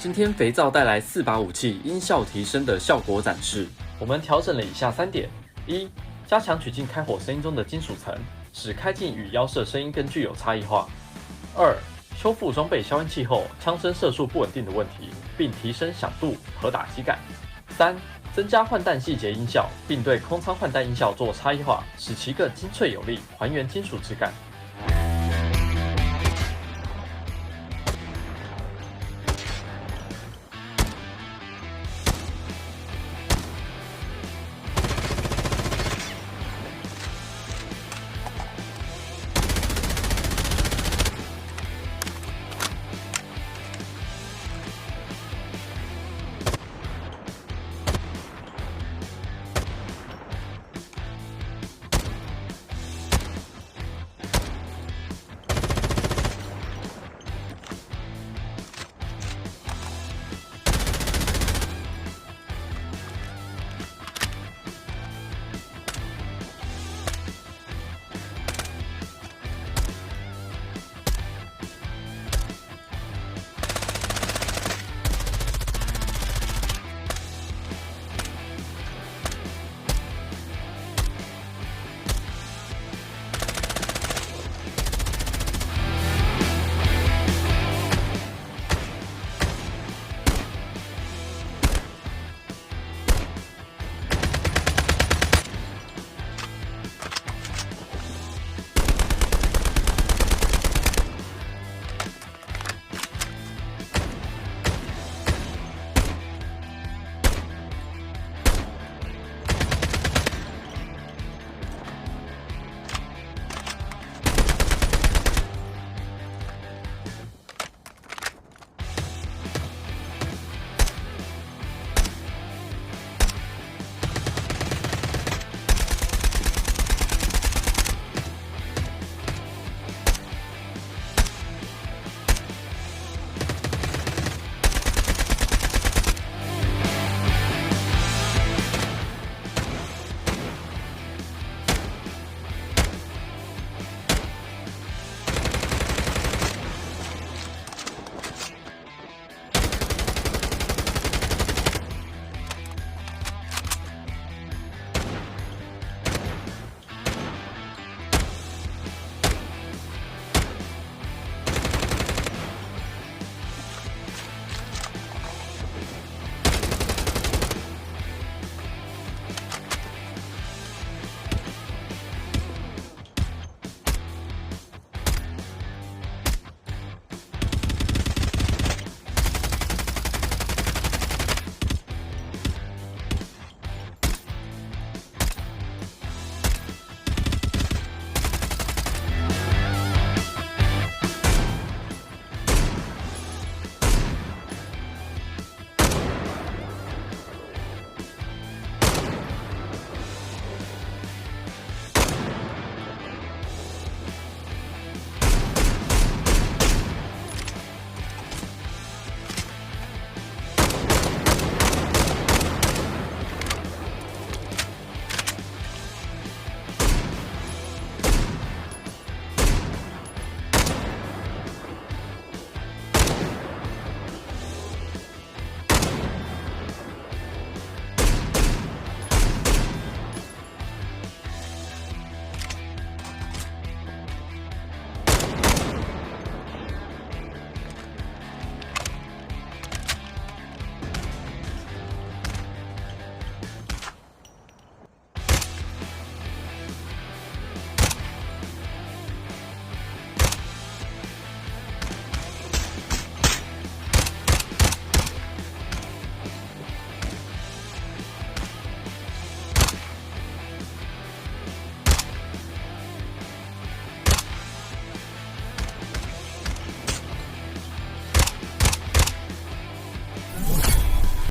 今天肥皂带来4把武器音效提升的效果展示。我们调整了以下3点：一、加强曲径开火声音中的金属层，使开镜与腰射声音更具有差异化；二、修复装备消音器后枪声射速不稳定的问题，并提升响度和打击感；三、增加换弹细节音效，并对空舱换弹音效做差异化，使其更精粹有力，还原金属质感。